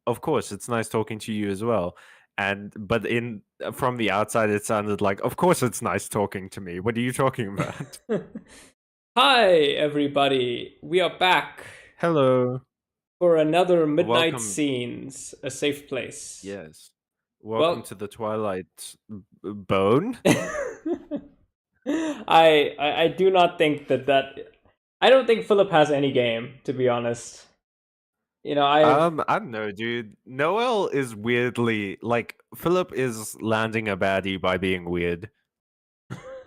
of course, it's nice talking to you as well. But from the outside, it sounded like, of course, it's nice talking to me. What are you talking about? Hi, everybody. We are back Hello. for another Midnight Welcome. Scenes, a safe place. Yes. Welcome Well, to the Twilight Bone. I do not think that I don't think Philip has any game, to be honest. You know, I've I don't know, dude. Noel is weirdly like Philip is landing a baddie by being weird.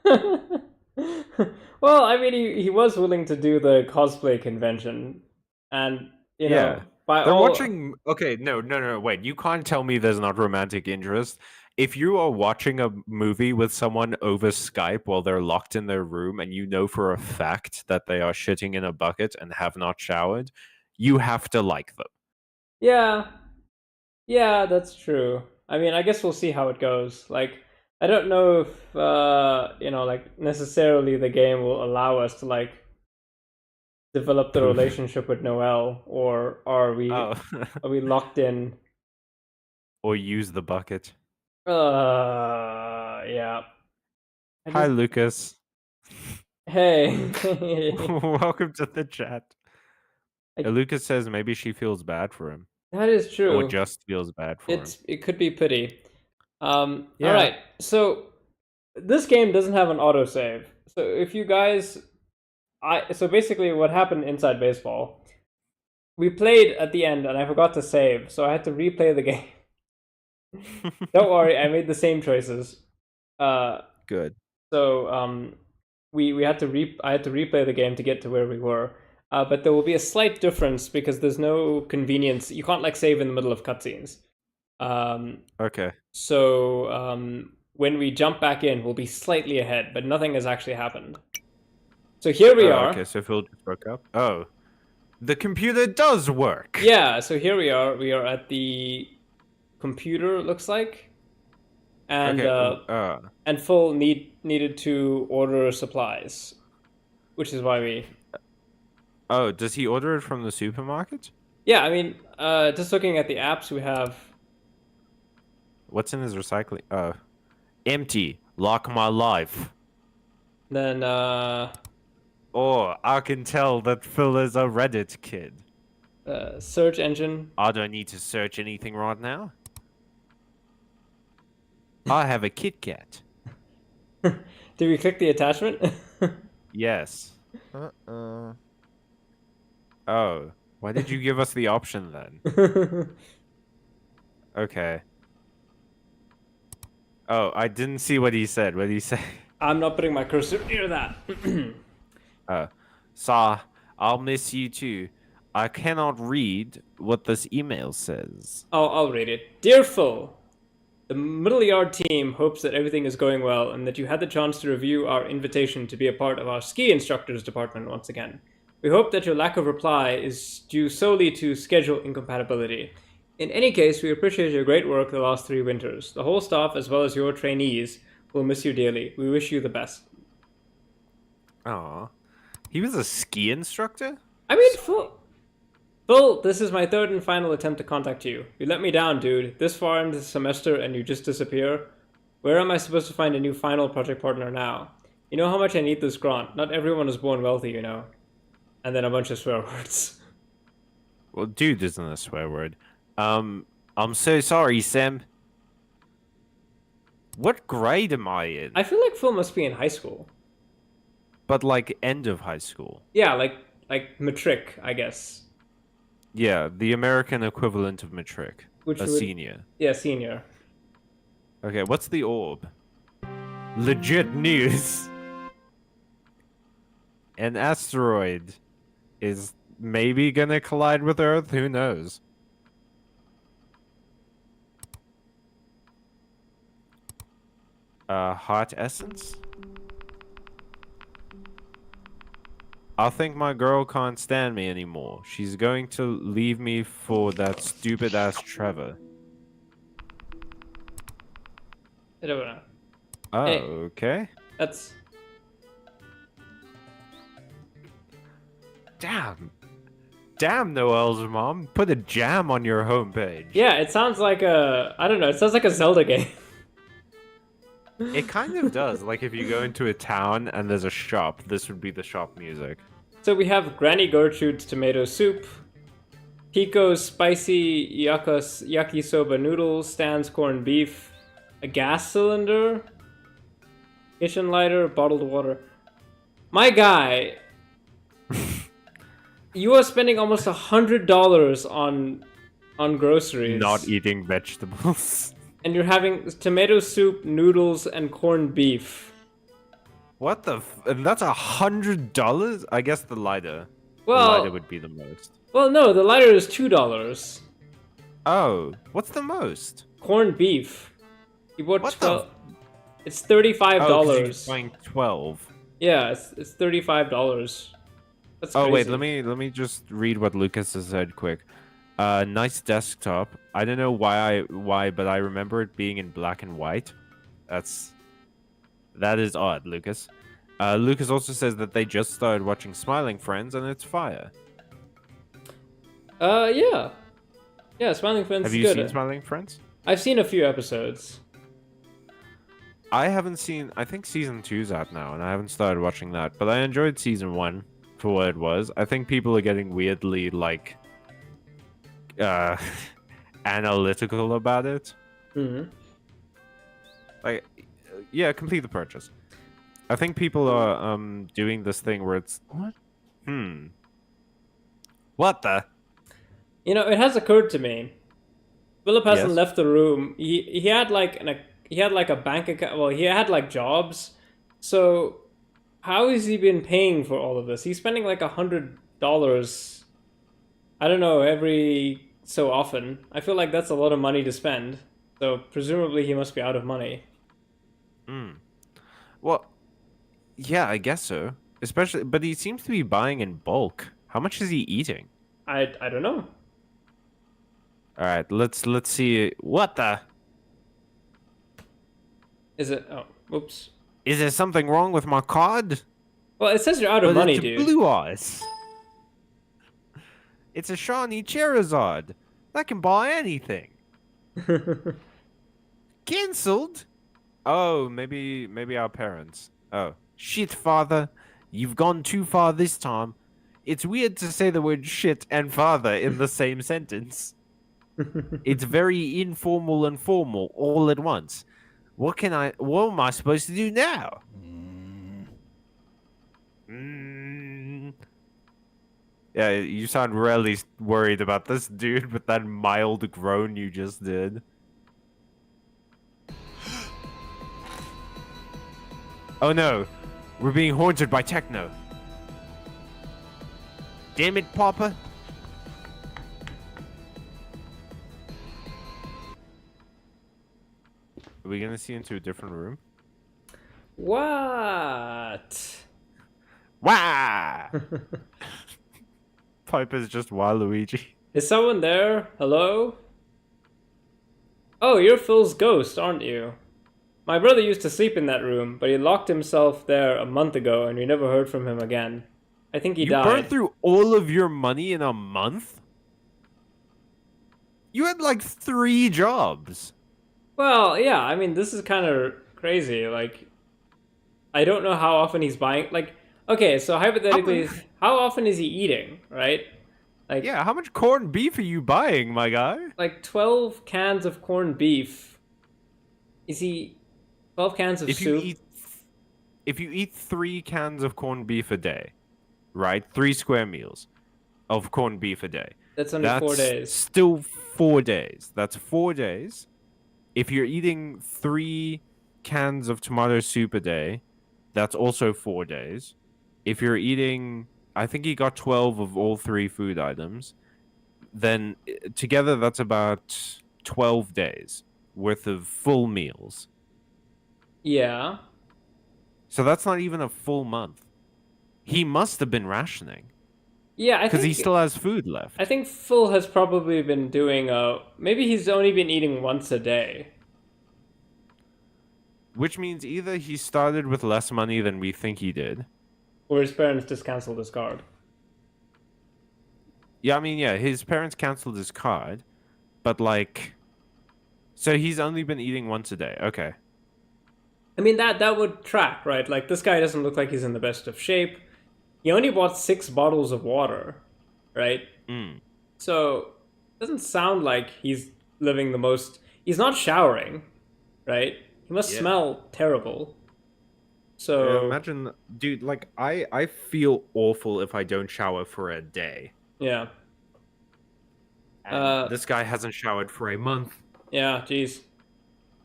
well, I mean, he was willing to do the cosplay convention, and Yeah. by They're all, watching. Okay, no, wait. You can't tell me there's not romantic interest. If you are watching a movie with someone over Skype while they're locked in their room and you know for a fact that they are shitting in a bucket and have not showered, you have to like them. yeah, yeah, that's true. I mean, I guess we'll see how it goes. Like, I don't know if like necessarily the game will allow us to like develop the Poof. relationship with Noel, or are we Oh. are we locked in? Or use the bucket. Yeah. I Hi, just Lucas. hey, Welcome to the chat. I, Lucas says maybe she feels bad for him. that is Or true. just feels bad for him. It could be pity. All Yeah. right. So this game doesn't have an autosave. So if you guys, so basically what happened inside baseball, we played at the end and I forgot to save, so I had to replay the game. Don't worry, I made the same choices. Uh, Good. so we had to I had to replay the game to get to where we were. But there will be a slight difference because there's no convenience. You can't like save in the middle of cutscenes. Um, Okay. so when we jump back in, we'll be slightly ahead, but nothing has actually happened. So here we Oh, are. okay. So Phil just woke up. Oh, the computer does work. Yeah, so here we are. We are at the computer, it looks like, and Okay. uh, and Full needed to order supplies, which is why we. Oh, does he order it from the supermarket? Yeah, I mean, just looking at the apps we have, What's in his recycling? Oh, empty. Lock my life. then Oh, I can tell that Phil is a Reddit kid. search engine. I don't need to search anything right now. I have a Kit Kat. Did we click the attachment? Yes. Uh-uh. Oh, why did you give us the option then? Okay. Oh, I didn't see what he said. What did he say? I'm not putting my cursor near that. Uh, Sa, I'll miss you too. I cannot read what this email says. I'll read it. Dear Phil, the Middle Yard team hopes that everything is going well and that you had the chance to review our invitation to be a part of our ski instructors department once again. We hope that your lack of reply is due solely to schedule incompatibility. In any case, we appreciate your great work the last 3 winters. The whole staff, as well as your trainees, will miss you dearly. We wish you the best. Aw. He was a ski instructor? I mean, Phil, this is my third and final attempt to contact you. You let me down, dude. This far into the semester and you just disappear. Where am I supposed to find a new final project partner now? You know how much I need this grant. Not everyone is born wealthy, you know. And then a bunch of swear words. Well, dude isn't a swear word. I'm so sorry, Sam. What grade am I in? I feel like Phil must be in high school. But like end of high school. Yeah, like matric, I guess. Yeah, the American equivalent of matric. Which A would senior. yeah, senior. Okay, what's the orb? Legit news. An asteroid is maybe gonna collide with Earth. Who knows? Heart essence? I think my girl can't stand me anymore. She's going to leave me for that stupid ass Trevor. I don't know. Oh, Hey, okay. that's Damn. Damn, Noel's mom. Put a jam on your homepage. Yeah, it sounds like I don't know, it sounds like a Zelda game. It kind of does. Like if you go into a town and there's a shop, this would be the shop music. So we have Granny Gertrude's tomato soup, Pico's spicy yakisoba noodles, Stan's corned beef, a gas cylinder, kitchen lighter, bottled water. My guy, you are spending almost $100 on groceries. Not eating vegetables. And you're having tomato soup, noodles, and corned beef. What the? And that's $100? I guess the lighter. Well, the lighter would be the most. Well, no, the lighter is $2. Oh, what's the most? Corned beef. You bought What 12. It's $35. Oh, 'cause you're buying 12. Yeah, it's $35. That's Oh crazy. wait, let me just read what Lucas has said quick. Nice desktop. I don't know why, but I remember it being in black and white. That is odd, Lucas. Lucas also says that they just started watching Smiling Friends and it's fire. Yeah. Yeah, Smiling Friends Have is you good. seen Smiling Friends? I've seen a few episodes. I haven't seen. I think season 2's out now, and I haven't started watching that. But I enjoyed season 1 for what it was. I think people are getting weirdly like analytical about it. Mm-hmm. Like, yeah, complete the purchase. I think people are doing this thing where it's what? What the? You know, it has occurred to me. Philip hasn't Yes. left the room. He had like a bank account. Well, he had like jobs. So how has he been paying for all of this? He's spending like $100. I don't know, every so often. I feel like that's a lot of money to spend. So presumably he must be out of money. Well, yeah, I guess so. Especially, but he seems to be buying in bulk. How much is he eating? I don't know. All right, let's see. What the? Is it? Oh, oops. Is there something wrong with my card? Well, it says you're out of money, it's dude. Blue Eyes. It's a shiny Charizard. That can buy anything. Cancelled? Oh, maybe our parents. Oh, shit, father. You've gone too far this time. It's weird to say the word shit and father in the same sentence. It's very informal and formal all at once. What am I supposed to do now? Yeah, you sound really worried about this, dude, with that mild groan you just did. Oh no, we're being haunted by techno. Damn it, Papa. Are we gonna see into a different room? What? Wah! Piper's just Waluigi. Is someone there? Hello? Oh, you're Phil's ghost, aren't you? My brother used to sleep in that room, but he locked himself there a month ago and we never heard from him again. I think he You died. burned through all of your money in a month? You had like 3 jobs. Well, yeah, I mean, this is kind of crazy. Like, I don't know how often he's buying. Like, okay, so hypothetically, how often is he eating, right? Like, Yeah, how much corned beef are you buying, my guy? like 12 cans of corned beef. Is he 12 cans of soup? If you eat 3 cans of corned beef a day, right? 3 square meals of corned beef a day. That's only 4 days. Still 4 days. That's 4 days. If you're eating 3 cans of tomato soup a day, that's also 4 days. If you're eating, I think he got 12 of all 3 food items, then together that's about 12 days worth of full meals. Yeah. So that's not even a full month. He must have been rationing Yeah, I because think he still has food left. I think Phil has probably been doing maybe he's only been eating once a day. Which means either he started with less money than we think he did. Or his parents just canceled his card. Yeah, I mean, yeah, his parents canceled his card, but like, so he's only been eating once a day. Okay. I mean, that would track, right? Like, this guy doesn't look like he's in the best of shape. He only bought 6 bottles of water, right? Mm. So, doesn't sound like he's living the most. He's not showering, right? He must Yeah. smell terrible. Yeah, So, imagine, dude. Like, I feel awful if I don't shower for a day, yeah. and this guy hasn't showered for a month Yeah, jeez.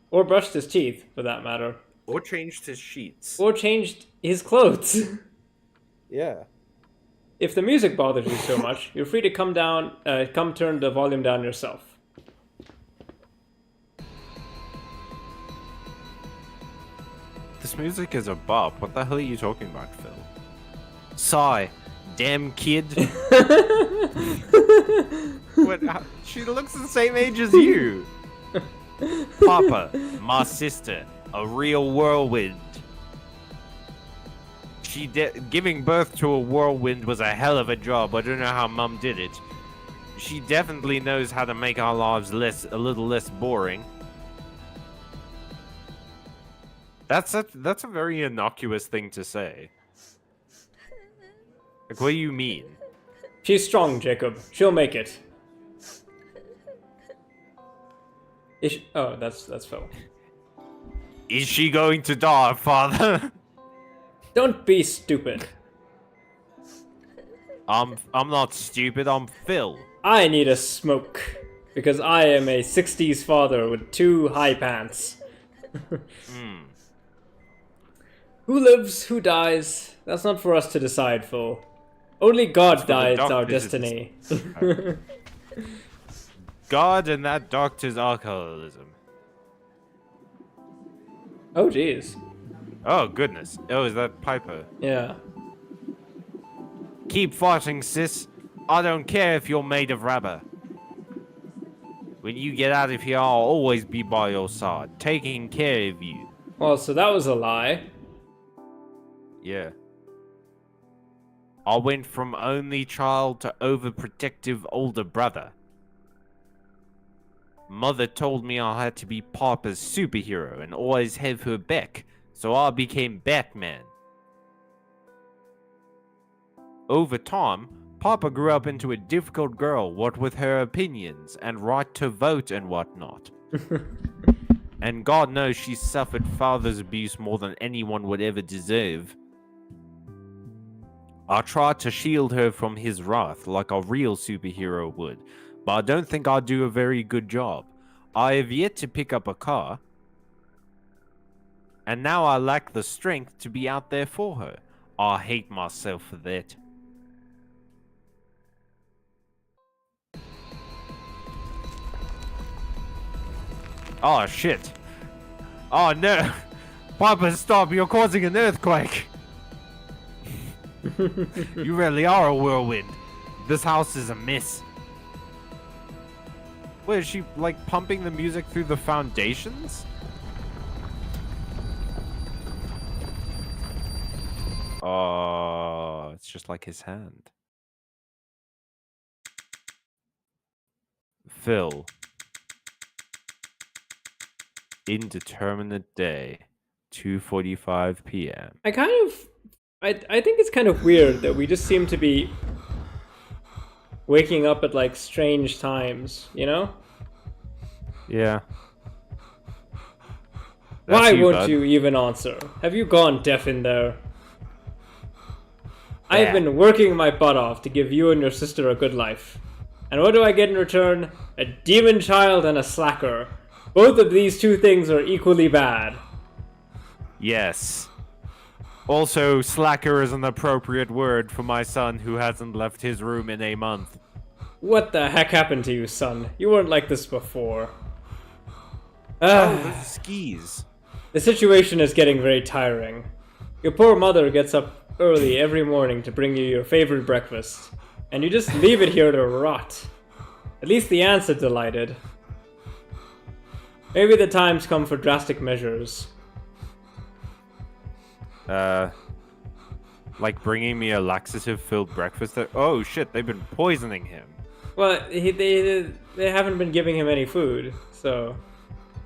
Or brushed his teeth, for that matter. or changed his sheets. Or changed his clothes. Yeah. If the music bothers you so much, you're free to come turn the volume down yourself. This music is a bop. What the hell are you talking about, Phil? Sigh, damn kid. What? She looks the same age as you. Papa, my sister, a real whirlwind. Giving birth to a whirlwind was a hell of a job. I don't know how Mum did it. She definitely knows how to make our lives a little less boring. That's a very innocuous thing to say. Like, what do you mean? She's strong, Jacob. She'll make it. Oh, that's Phil. Is she going to die, Father? Don't be stupid. I'm not stupid. I'm Phil. I need a smoke. Because I am a 60s father with 2 high pants. Who lives, who dies? That's not for us to decide, Phil. Only God decides our destiny. God and that doctor's alcoholism. Oh, jeez. Oh, goodness. Oh, is that Piper? Yeah. Keep fighting, sis. I don't care if you're made of rubber. When you get out of here, I'll always be by your side, taking care of you. Well, so that was a lie. Yeah. I went from only child to overprotective older brother. Mother told me I had to be Piper's superhero and always have her back, so I became Batman. Over time, Piper grew up into a difficult girl, what with her opinions and right to vote and whatnot. And God knows she suffered father's abuse more than anyone would ever deserve. I tried to shield her from his wrath like a real superhero would, but I don't think I do a very good job. I have yet to pick up a car, and now I lack the strength to be out there for her. I hate myself for that. Oh shit. Oh no. Piper, stop, you're causing an earthquake. You really are a whirlwind. This house is a mess. Wait, is she like pumping the music through the foundations? Oh, it's just like his hand. Phil. Indeterminate day. 2:45 p.m. I think it's kind of weird that we just seem to be waking up at like strange times, you know? Yeah. Why That's won't bud. you even answer? Have you gone deaf in there? I have Yeah. been working my butt off to give you and your sister a good life. And what do I get in return? A demon child and a slacker. Both of these 2 things are equally bad. Yes. Also, slacker is an appropriate word for my son who hasn't left his room in a month. What the heck happened to you, son? You weren't like this before. Oh, those skis. The situation is getting very tiring. Your poor mother gets up early every morning to bring you your favorite breakfast, and you just leave it here to rot. At least the ants are delighted. Maybe the time's come for drastic measures. Like bringing me a laxative-filled breakfast. Oh shit, they've been poisoning him. Well, they haven't been giving him any food, so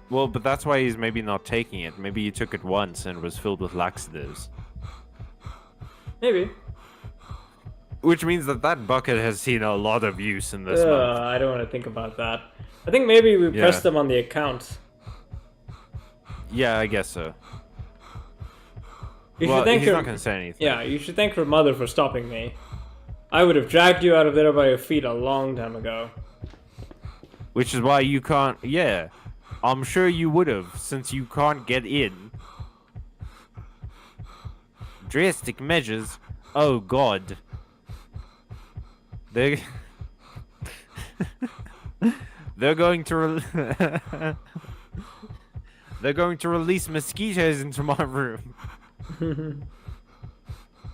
Well, but that's why he's maybe not taking it. Maybe he took it once and was filled with laxatives. maybe. Which means that that bucket has seen a lot of use in this month. I don't want to think about that. I think maybe we pressed them on the account. Yeah, I guess so. You should thank he's her. not going to say anything. Yeah, you should thank her mother for stopping me. I would have dragged you out of there by your feet a long time ago. Which is why you can't... Yeah, I'm sure you would have, since you can't get in. Drastic measures? Oh, God. They're going to... They're going to release mosquitoes into my room.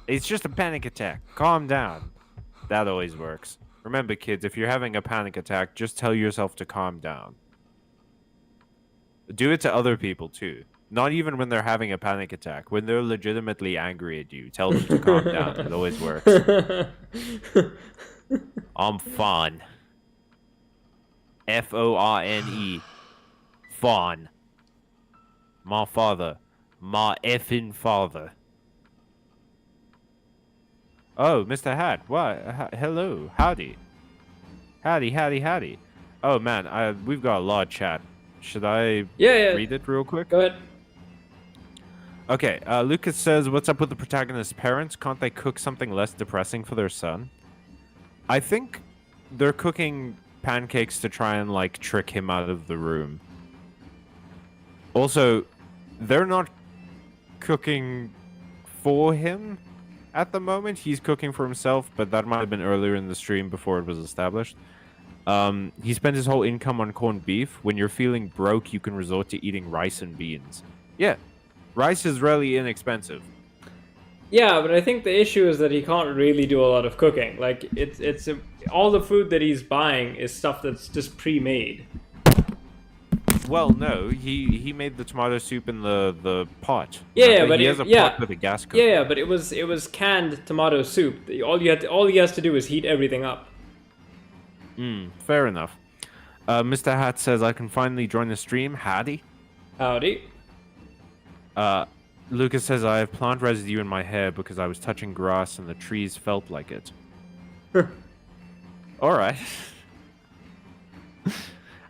It's just a panic attack. Calm down. That always works. Remember, kids, if you're having a panic attack, just tell yourself to calm down. Do it to other people, too. Not even when they're having a panic attack. When they're legitimately angry at you, tell them to calm down. It always works. I'm fine. F-O-R-N-E. Fawn. My father. My effing father. Oh, Mr. Hat. What? Hello. Howdy. Howdy. Oh, man. We've got a lot of chat. Should I read it real quick? Go ahead. Okay. Lucas says, what's up with the protagonist's parents? Can't they cook something less depressing for their son? I think they're cooking pancakes to try and, like, trick him out of the room. Also, they're not cooking for him at the moment. He's cooking for himself, but that might have been earlier in the stream before it was established. He spent his whole income on corned beef. When you're feeling broke, you can resort to eating rice and beans. Yeah, rice is really inexpensive. Yeah, but I think the issue is that he can't really do a lot of cooking. Like, all the food that he's buying is stuff that's just pre-made. Well, no, he made the tomato soup in the pot. Yeah, but he has a pot with a gas cooker. Yeah, but it was canned tomato soup. All he has to do is heat everything up. Fair enough. Mr. Hat says, I can finally join the stream. Howdy. Howdy. Lucas says, I have plant residue in my hair because I was touching grass and the trees felt like it. Alright.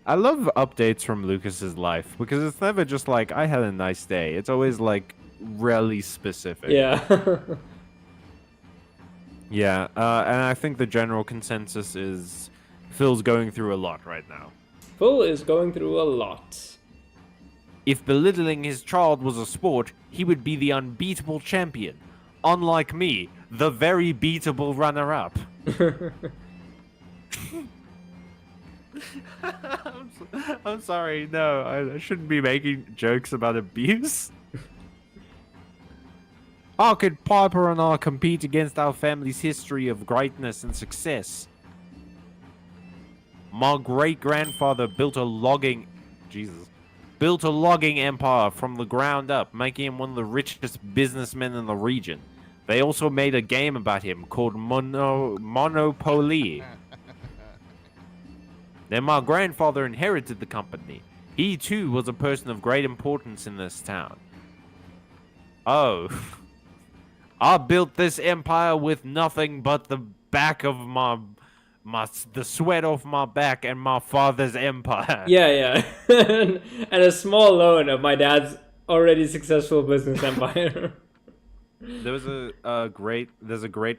I love updates from Lucas's life because it's never just like, I had a nice day. It's always like really specific. Yeah. Yeah, and I think the general consensus is Phil's going through a lot right now. Phil is going through a lot. If belittling his child was a sport, he would be the unbeatable champion. Unlike me, the very beatable runner-up. I'm sorry, no, I shouldn't be making jokes about abuse. Arcade Piper and I compete against our family's history of greatness and success. My great-grandfather built a logging empire from the ground up, making him one of the richest businessmen in the region. They also made a game about him called Monopoly. Then my grandfather inherited the company. He too was a person of great importance in this town. Oh. I built this empire with nothing but the back of the sweat off my back and my father's empire. Yeah. And a small loan of my dad's already successful business empire. There's a great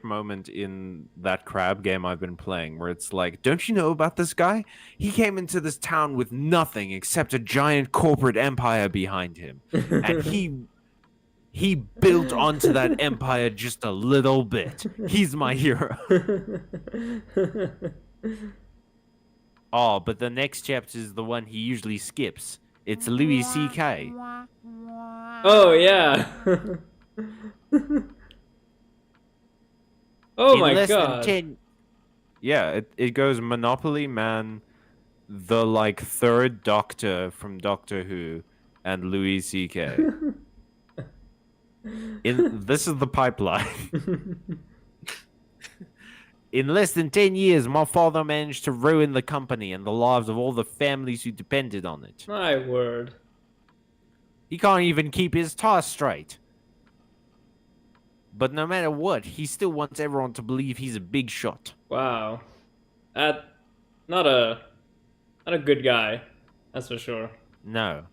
moment in that crab game I've been playing where it's like, don't you know about this guy? He came into this town with nothing except a giant corporate empire behind him. And he built onto that empire just a little bit. He's my hero. Oh, but the next chapter is the one he usually skips. It's Louis C.K. Oh, yeah. Oh my god. Yeah, it goes Monopoly Man, the like third Doctor from Doctor Who, and Louis C.K. This is the pipeline. In less than 10 years, my father managed to ruin the company and the lives of all the families who depended on it. My word. He can't even keep his ties straight. But no matter what, he still wants everyone to believe he's a big shot. Wow. That not a good guy. That's for sure. No.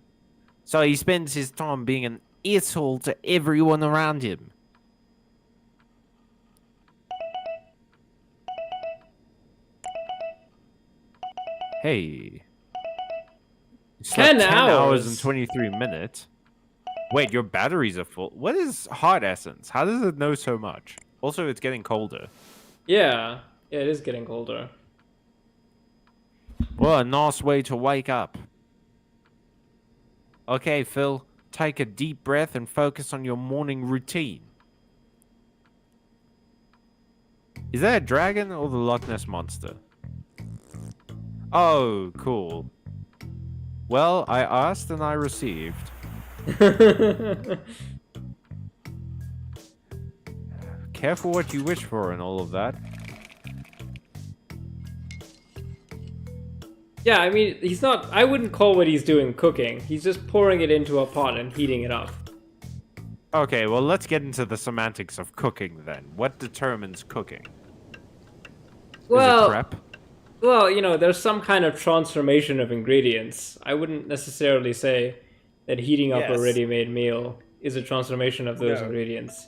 So he spends his time being an asshole to everyone around him. Hey. You slept 10 10 hours and hours. 23 minutes. Wait, your batteries are full. What is heart essence? How does it know so much? Also, it's getting colder. Yeah. Yeah, it is getting colder. Well, a nice way to wake up. Okay, Phil, take a deep breath and focus on your morning routine. Is that a dragon or the Loch Ness Monster? Oh, cool. Well, I asked and I received. Careful what you wish for and all of that. Yeah, I mean, he's not. I wouldn't call what he's doing cooking. He's just pouring it into a pot and heating it up. Okay, well, let's get into the semantics of cooking then. What determines cooking? Is it prep? Well, you know, there's some kind of transformation of ingredients. I wouldn't necessarily say that heating up a Yes. ready-made meal is a transformation of those No. ingredients.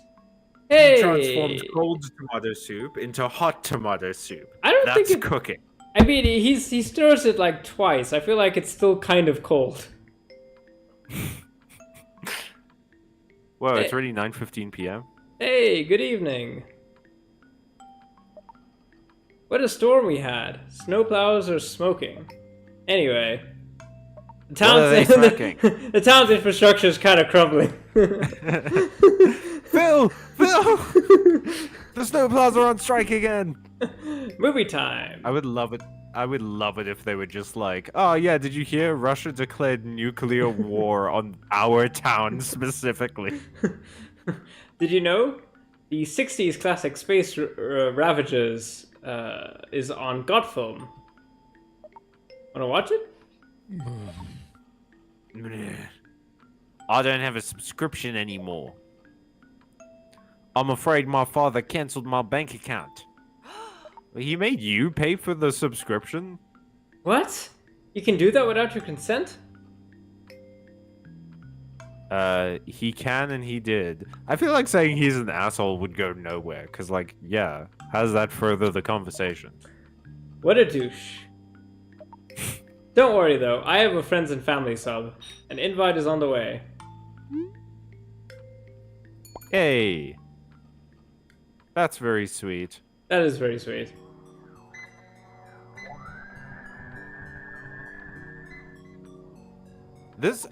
He Hey! transforms cold tomato soup into hot tomato soup. I don't That's think it. cooking. I mean, he stirs it like twice. I feel like it's still kind of cold. Whoa, Hey. it's already 9:15 p.m. Hey, good evening. What a storm we had. Snowplows are smoking. Anyway, the What are they smoking? the town's infrastructure is kind of crumbling. Phil! The snowplows are on strike again! Movie time. I would love it. I would love it if they were just like, oh yeah, did you hear Russia declared nuclear war on our town specifically? Did you know the '60s classic Space Ravages is on God Film? Wanna watch it? I don't have a subscription anymore. I'm afraid my father cancelled my bank account. He made you pay for the subscription? What? You can do that without your consent? He can and he did. I feel like saying he's an asshole would go nowhere, because, like, yeah, how does that further the conversation? What a douche. Don't worry though, I have a friends and family sub. An invite is on the way. Hey. That's very sweet. That is very sweet. This,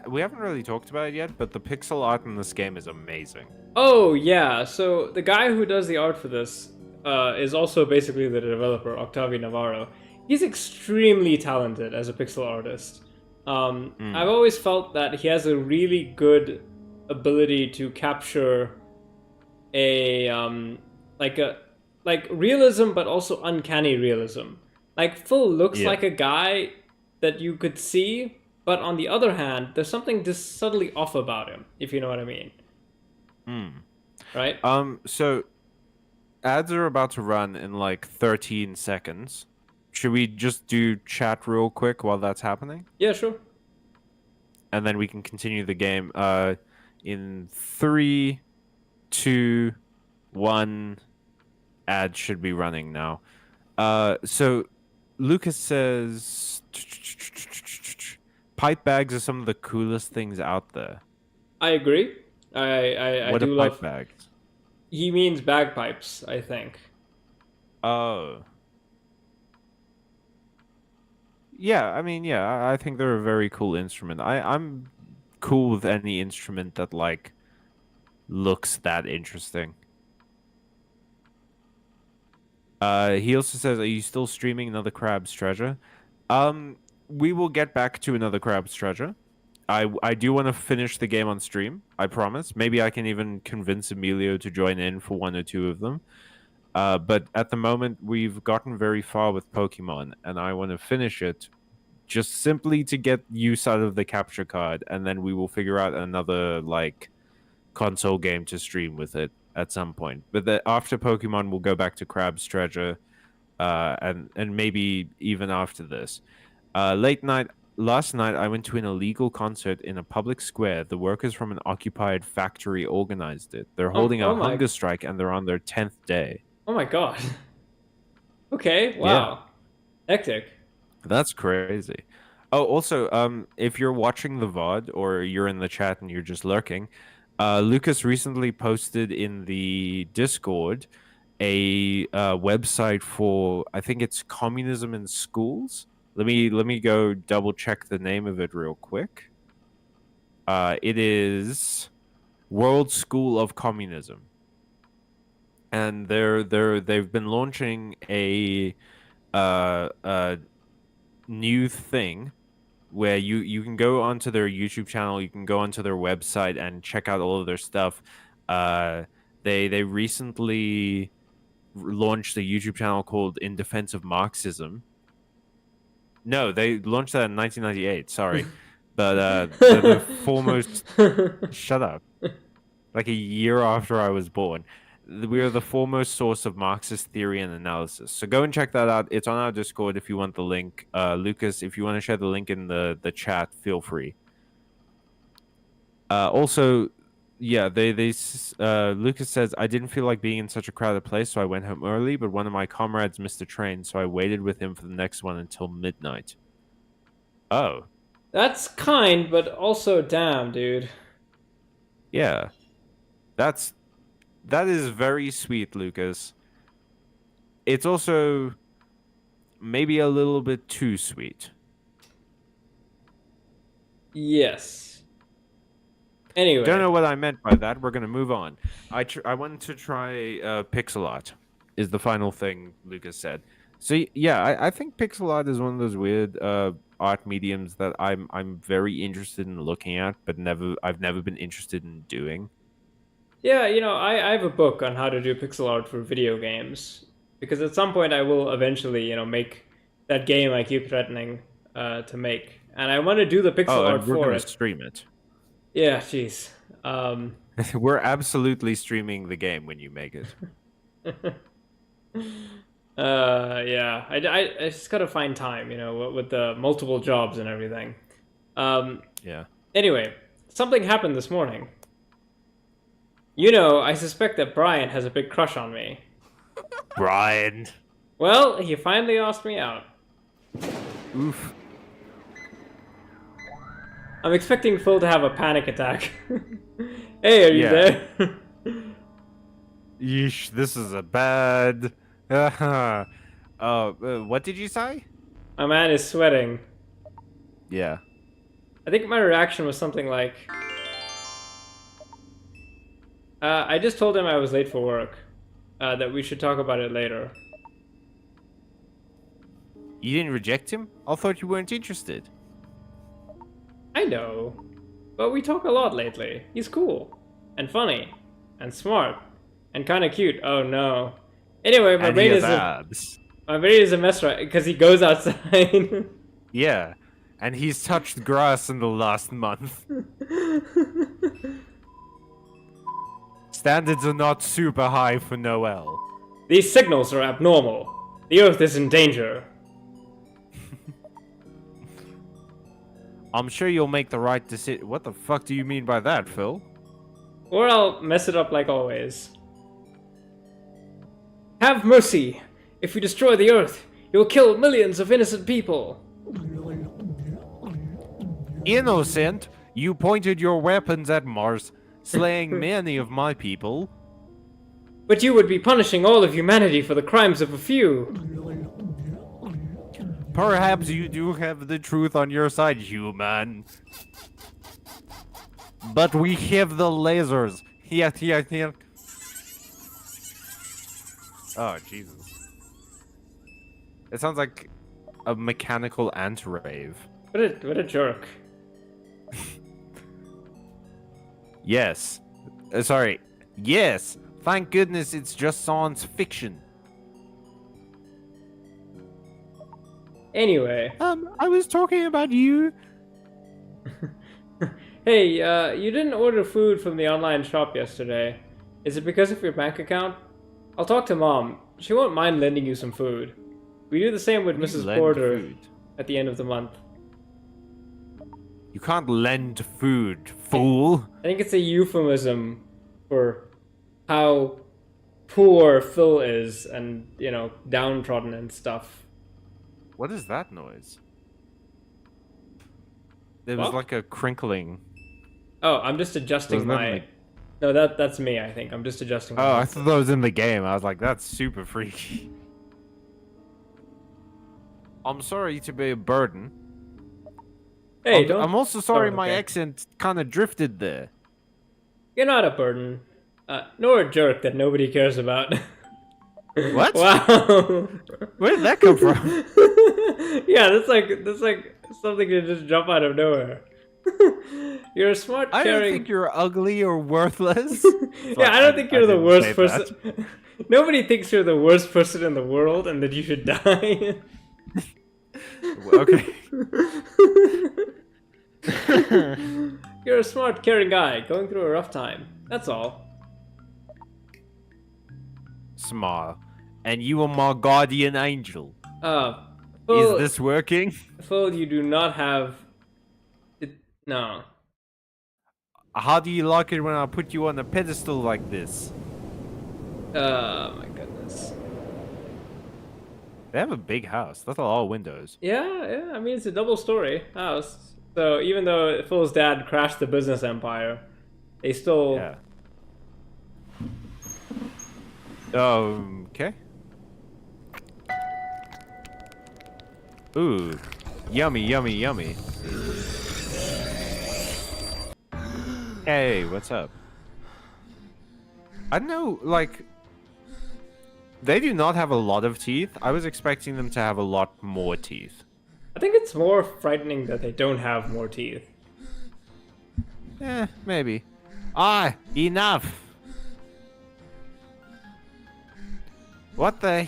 we haven't really talked about it yet, but the pixel art in this game is amazing. Oh yeah, so the guy who does the art for this is also basically the developer, Octavio Navarro. He's extremely talented as a pixel artist. I've always felt that he has a really good ability to capture a like realism, but also uncanny realism. Like Phil looks like a guy that you could see, but on the other hand, there's something just subtly off about him, if you know what I mean. Right? So ads are about to run in like 13 seconds. Should we just do chat real quick while that's happening? Yeah, sure. And then we can continue the game. In 3, 2, 1, ads should be running now. So Lucas says pipe bags are some of the coolest things out there. I agree. I What do are pipe love. bags? He means bagpipes, I think. Oh. Yeah, I mean, yeah, I think they're a very cool instrument. I'm cool with any instrument that, like, looks that interesting. He also says, are you still streaming another Crab's Treasure? We will get back to another Crab's Treasure. I do want to finish the game on stream. I promise. Maybe I can even convince Emilio to join in for one or two of them. But at the moment, we've gotten very far with Pokemon, and I want to finish it just simply to get use out of the capture card, and then we will figure out another like console game to stream with it at some point. But after Pokemon, we'll go back to Crab's Treasure, and maybe even after this. Late night last night, I went to an illegal concert in a public square. The workers from an occupied factory organized it. They're holding a hunger strike, and they're on their 10th day. Oh my god. Okay, Yeah. wow. Hectic. That's crazy. Oh, also, if you're watching the VOD or you're in the chat and you're just lurking, Lucas recently posted in the Discord a website for, I think it's communism in schools. Let me go double check the name of it real quick. It is World School of Communism, and they've been launching a new thing where you can go onto their YouTube channel, you can go onto their website and check out all of their stuff. They recently launched a YouTube channel called In Defense of Marxism. No, they launched that in 1998. Sorry, but they're the foremost. Shut up. Like a year after I was born. We are the foremost source of Marxist theory and analysis. So go and check that out. It's on our Discord if you want the link. Lucas, if you want to share the link in the chat, feel free. Also, yeah, Lucas says, I didn't feel like being in such a crowded place, so I went home early, but one of my comrades missed the train, so I waited with him for the next one until midnight. Oh. That's kind, but also damn, dude. Yeah. That is very sweet, Lucas. It's also maybe a little bit too sweet. Yes. Anyway. Don't know what I meant by that. We're going to move on. I wanted to try pixel art is the final thing Lucas said. So yeah, I think pixel art is one of those weird art mediums that I'm very interested in looking at, but I've never been interested in doing. Yeah, I have a book on how to do pixel art for video games. Because at some point I will eventually, make that game I keep threatening to make. And I want to do the pixel art we're for gonna it. Stream it. Yeah, jeez. We're absolutely streaming the game when you make it. Yeah. I just gotta find time, with the multiple jobs and everything. Yeah. Anyway, something happened this morning. I suspect that Brian has a big crush on me. Brian. Well, he finally asked me out. Oof. I'm expecting Phil to have a panic attack. Hey, are you there? Yeesh, this is a bad... what did you say? My man is sweating. Yeah. I think my reaction was something like... I just told him I was late for work. That we should talk about it later. You didn't reject him? I thought you weren't interested. I know. But we talk a lot lately. He's cool. And funny. And smart. And kinda cute. Oh no. Anyway, my brain is a mess right because he goes outside. Yeah. And he's touched grass in the last month. Standards are not super high for Noel. These signals are abnormal. The Earth is in danger. I'm sure you'll make the right decision. What the fuck do you mean by that, Phil? Or I'll mess it up like always. Have mercy! If you destroy the Earth, you'll kill millions of innocent people. Innocent? You pointed your weapons at Mars, slaying many of my people. But you would be punishing all of humanity for the crimes of a few. Perhaps you do have the truth on your side, human. But we have the lasers. Here. Oh, Jesus. It sounds like a mechanical ant rave. What a jerk. Yes. Sorry. Yes. Thank goodness it's just science fiction. Anyway. I was talking about you. Hey, you didn't order food from the online shop yesterday. Is it because of your bank account? I'll talk to Mom. She won't mind lending you some food. We do the same with You Mrs. lend Porter food. at the end of the month. You can't lend food, fool. I think it's a euphemism for how poor Phil is and, downtrodden and stuff. What is that noise? There was What? like a crinkling. Oh, I'm just adjusting Was that my... in No, that's me, I think. I'm just adjusting my... Oh, I thought that was in the game. I was like, that's super freaky. I'm sorry to be a burden. Hey, don't... I'm also sorry Oh, my okay. accent kind of drifted there. You're not a burden. Nor a jerk that nobody cares about. What? Wow. Where did that come from? Yeah, that's like something to just jump out of nowhere. You're a smart, I don't caring... think you're ugly or worthless. Yeah, I don't think you're the didn't worst say person. Nobody thinks you're the worst person in the world and that you should die. Okay. You're a smart, caring guy going through a rough time. That's all. Smile. And you are my guardian angel. Phil, Is this working? Phil, you do not have... No. How do you like it when I put you on a pedestal like this? Oh my goodness. They have a big house. That's a lot of windows. Yeah, I mean, it's a double-story house. So even though Phil's dad crashed the business empire, they still... Yeah. Okay. Ooh. Yummy, yummy, yummy. Hey, what's up? I don't know, like... They do not have a lot of teeth. I was expecting them to have a lot more teeth. I think it's more frightening that they don't have more teeth. Maybe. Ah, enough! What the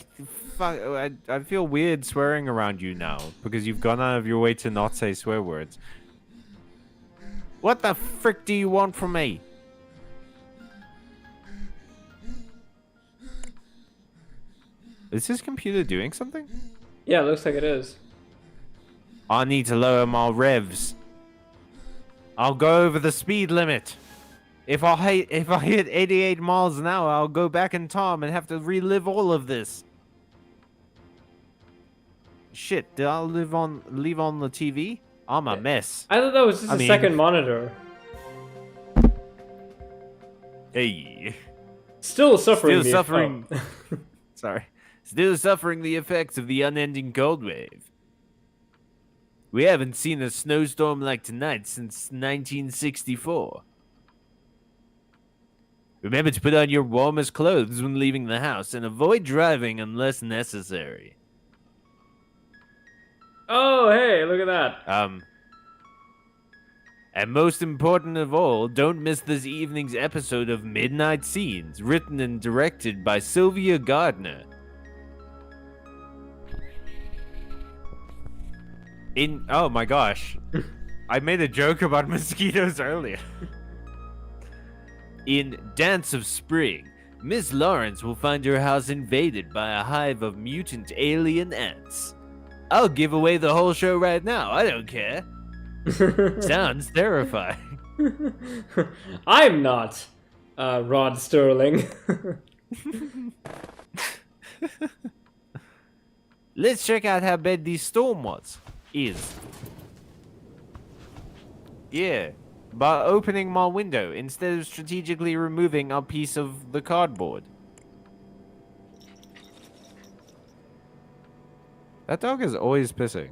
fuck? I feel weird swearing around you now, because you've gone out of your way to not say swear words. What the frick do you want from me? Is this computer doing something? Yeah, it looks like it is. I need to lower my revs. I'll go over the speed limit. If I hit 88 miles an hour, I'll go back in time and have to relive all of this. Shit, did I leave on the TV? I'm a mess. I thought that was just a second monitor. Hey. Still suffering. Still suffering. Sorry. Still suffering the effects of the unending cold wave. We haven't seen a snowstorm like tonight since 1964. Remember to put on your warmest clothes when leaving the house and avoid driving unless necessary. Oh, hey, look at that. And most important of all, don't miss this evening's episode of Midnight Scenes, written and directed by Sylvia Gardner. Oh my gosh. I made a joke about mosquitoes earlier. In Dance of Spring, Miss Lawrence will find her house invaded by a hive of mutant alien ants. I'll give away the whole show right now, I don't care. Sounds terrifying. I'm not Rod Sterling. Let's check out how bad this storm is. Yeah, by opening my window instead of strategically removing a piece of the cardboard. That dog is always pissing.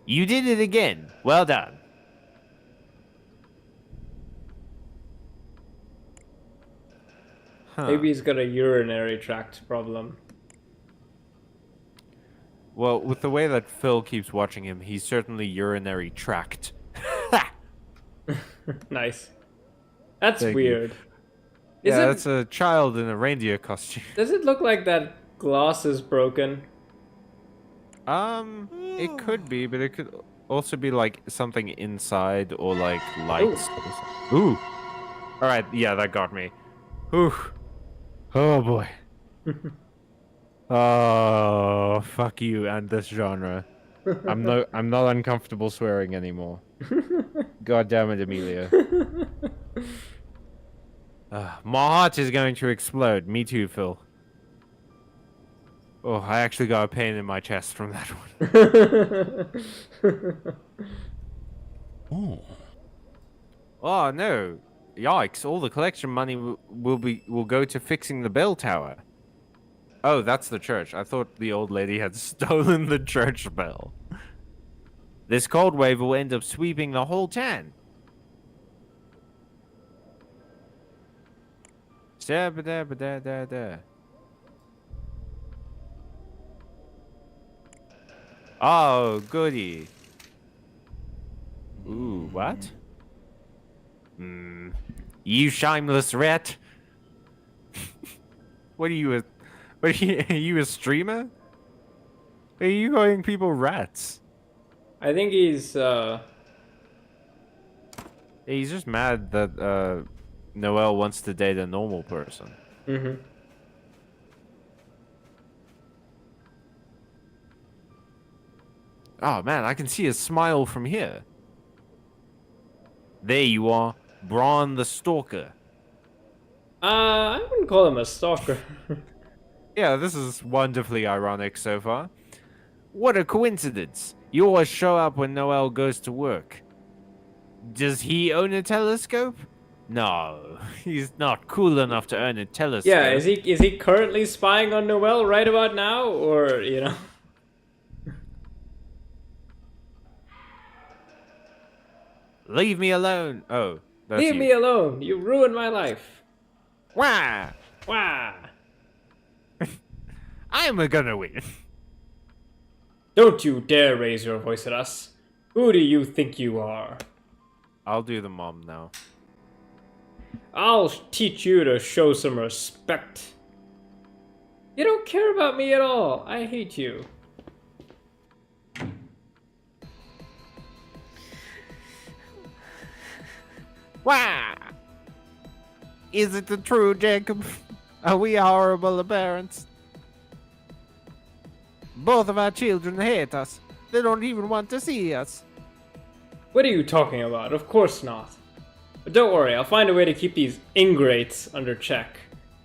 You did it again. Well done. Huh. Maybe he's got a urinary tract problem. Well, with the way that Phil keeps watching him, he's certainly urinary tract. Nice. That's Thank you. weird. Is Yeah, it? that's a child in a reindeer costume. Does it look like that glass is broken? It could be, but it could also be like something inside or like Oh. lights. Or something. Ooh. All right. Yeah, that got me. Ooh. Oh boy. Oh, fuck you and this genre. I'm not uncomfortable swearing anymore. God damn it, Amelia. My heart is going to explode. Me too, Phil. Oh, I actually got a pain in my chest from that one. Oh. Oh no! Yikes! All the collection money will go to fixing the bell tower. Oh, that's the church. I thought the old lady had stolen the church bell. This cold wave will end up sweeping the whole town. Da-ba-da-ba-da-da-da. Oh, goody. Ooh, what? You shameless rat. What are you, are you a streamer? Are you calling people rats? I think He's just mad that, Noelle wants to date a normal person. Mm-hmm. Oh man, I can see his smile from here. There you are, Braun the Stalker. I wouldn't call him a stalker. Yeah, this is wonderfully ironic so far. What a coincidence. You always show up when Noelle goes to work. Does he own a telescope? No, he's not cool enough to own a telescope. Yeah, is he currently spying on Noelle right about now, or you know? Leave me alone. Oh, that's Leave you. me alone! You ruined my life. Wah! Wah! I'm gonna win. Don't you dare raise your voice at us. Who do you think you are? I'll do the mom now. I'll teach you to show some respect. You don't care about me at all. I hate you. Wah! Is it the true, Jacob? Are we horrible parents? Both of our children hate us. They don't even want to see us. What are you talking about? Of course not. But don't worry, I'll find a way to keep these ingrates under check.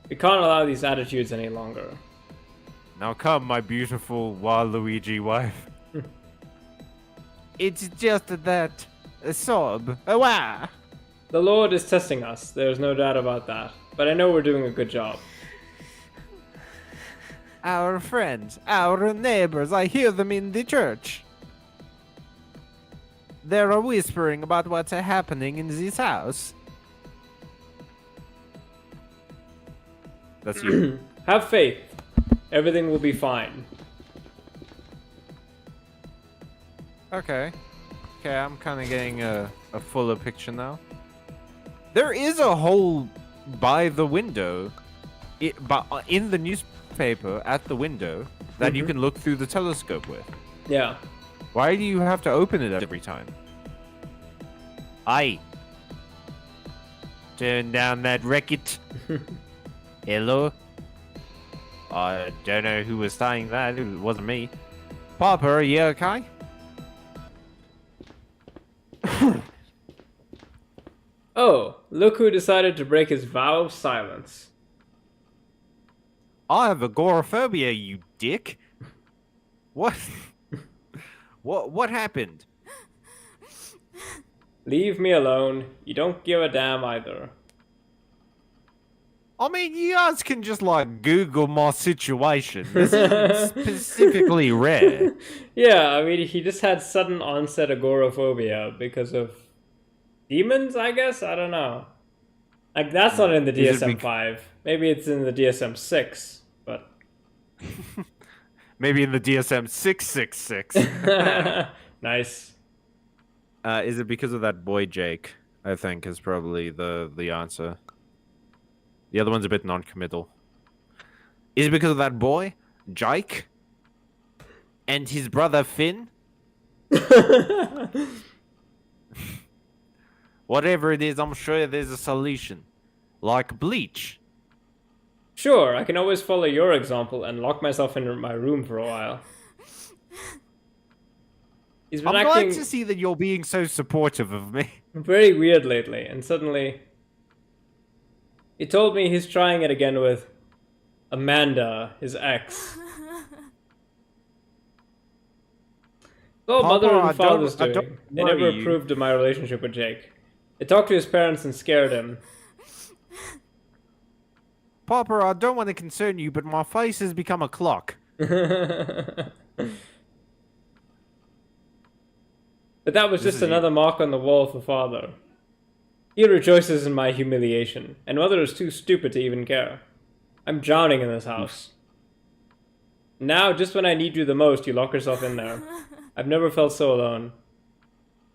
We can't allow these attitudes any longer. Now come, my beautiful Waluigi wife. It's just that a sob. A wah! The Lord is testing us, there's no doubt about that. But I know we're doing a good job. Our friends, our neighbors, I hear them in the church. They're whispering about what's happening in this house. That's you. Have faith. Everything will be fine. Okay. Okay, I'm kind of getting a fuller picture now. There is a hole by the window, in the newspaper at the window, that you can look through the telescope with. Yeah. Why do you have to open it every time? Aye. Turn down that racket. Hello? I don't know who was saying that. It wasn't me. Papa, are you okay? Oh, look who decided to break his vow of silence. I have agoraphobia, you dick. What? What happened? Leave me alone. You don't give a damn either. I mean, you guys can just like Google my situation. This isn't specifically rare. Yeah, I mean, he just had sudden onset agoraphobia because of demons, I guess? I don't know. Like, that's not in the Is it DSM-5. Maybe it's in the DSM-6, but... Maybe in the DSM 666. Nice. Is it because of that boy Jake I think is probably the answer. The other one's a bit non-committal. Is it because of that boy, Jake, and his brother Finn? Whatever it is, I'm sure there's a solution. Like bleach. Sure, I can always follow your example and lock myself in my room for a while. He's been I'm acting glad to see that you're being so supportive of me. very weird lately, and suddenly he told me he's trying it again with Amanda, his ex. Well, Papa, mother I and father's don't doing. They worry never you. approved of my relationship with Jake. They talked to his parents and scared him. Papa, I don't want to concern you, but my face has become a clock. But that was This just is another mark on the wall for father. He rejoices in my humiliation, and mother is too stupid to even care. I'm drowning in this house. Now, just when I need you the most, you lock yourself in there. I've never felt so alone.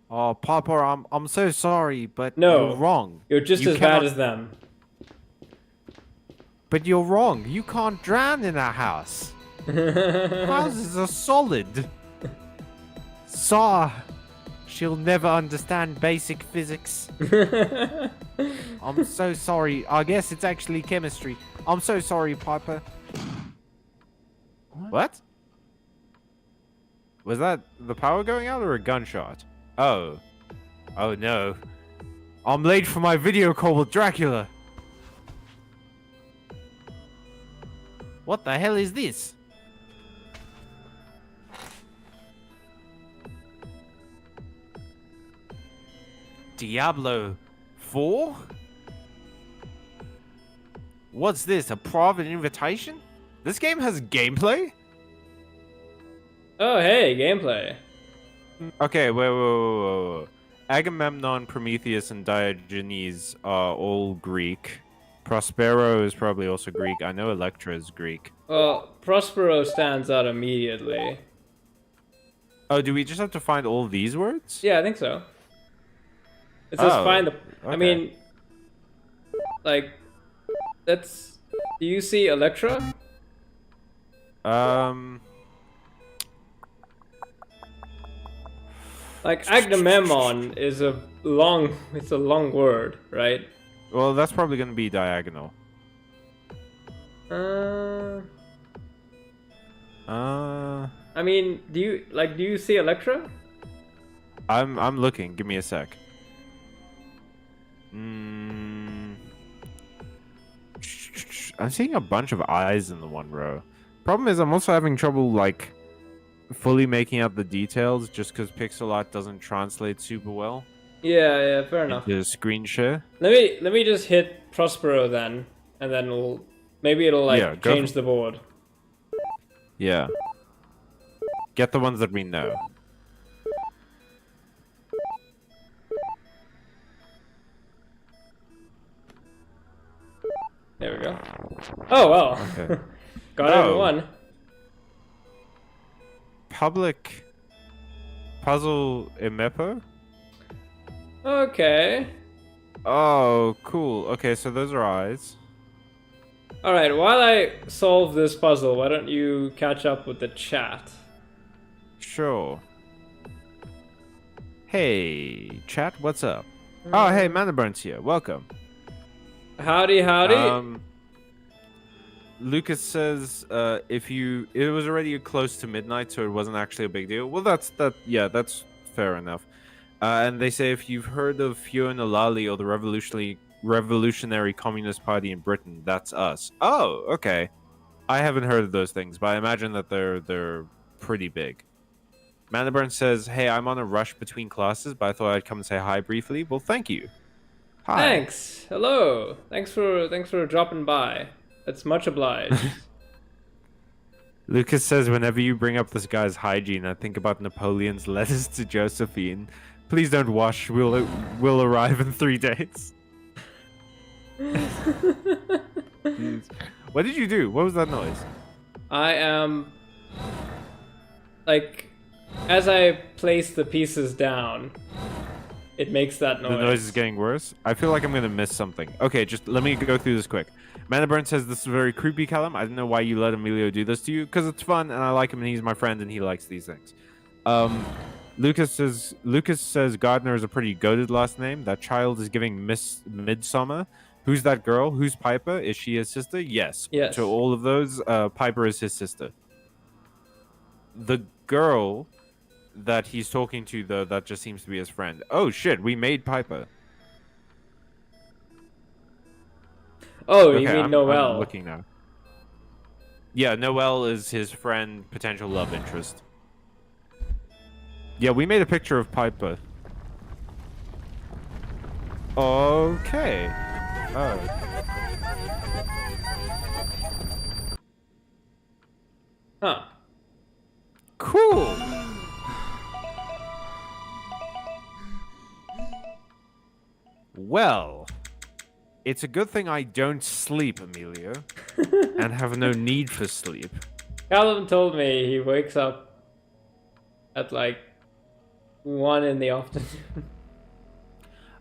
Oh, Papa, I'm so sorry, but No. you're wrong. You're just You as cannot- bad as them. But you're wrong. You can't drown in our house. Houses are solid. Saw. She'll never understand basic physics. I'm so sorry. I guess it's actually chemistry. I'm so sorry, Piper. What? Was that the power going out or a gunshot? Oh. Oh no. I'm late for my video call with Dracula. What the hell is this? Diablo 4? What's this, a private invitation? This game has gameplay? Oh, hey, gameplay. Okay, wait. Agamemnon, Prometheus, and Diogenes are all Greek. Prospero is probably also Greek. I know Electra is Greek. Well, Prospero stands out immediately. Oh, do we just have to find all these words? Yeah, I think so. It says Oh, find the... I okay. mean... Like... That's... Do you see Electra? Like, Agamemnon is a long... It's a long word, right? Well, that's probably going to be diagonal. I mean, do you see Electra? I'm looking. Give me a sec. I'm seeing a bunch of eyes in the one row. Problem is, I'm also having trouble, like, fully making out the details just because pixel art doesn't translate super well Yeah, fair enough. into screen share. Let me just hit Prospero then, and then it'll like Yeah, go change the board. Yeah. Get the ones that we know. There we go. Oh well. Okay. Got Oh. everyone. Public puzzle Imepo? Okay. Oh, cool. Okay, so those are eyes. Alright, while I solve this puzzle, why don't you catch up with the chat? Sure. Hey, chat, what's up? Oh, hey, Manaburn's here. Welcome. Howdy. Lucas says it was already close to midnight, so it wasn't actually a big deal. Well, that's fair enough. And they say if you've heard of Fiona Lally or the Revolutionary Communist Party in Britain, that's us. Oh, okay. I haven't heard of those things, but I imagine that they're pretty big. Manaburn says, "Hey, I'm on a rush between classes, but I thought I'd come and say hi briefly." Well, thank you. Hi. Thanks. Hello. Thanks for dropping by. That's much obliged. Lucas says, "Whenever you bring up this guy's hygiene, I think about Napoleon's letters to Josephine. Please don't wash. We'll arrive in 3 days." Jeez. What did you do? What was that noise? I am like as I place the pieces down, it makes that noise. The noise is getting worse. I feel like I'm gonna miss something. Okay, just let me go through this quick. Manaburn says this is very creepy, Callum. I don't know why you let Emilio do this to you, because it's fun and I like him and he's my friend and he likes these things. Lucas says Gardner is a pretty goated last name. That child is giving Miss Midsummer. Who's that girl? Who's Piper? Is she his sister? Yes. Yes. To all of those, Piper is his sister. The girl that he's talking to, though, that just seems to be his friend. Oh shit, we made Piper. Oh, Okay, you mean I'm Noelle? looking now. Yeah, Noelle is his friend, potential love interest. Yeah, we made a picture of Piper. Okay. Oh. Huh. Cool. Well, it's a good thing I don't sleep, Emilio, and have no need for sleep. Callum told me he wakes up at like 1 in the afternoon.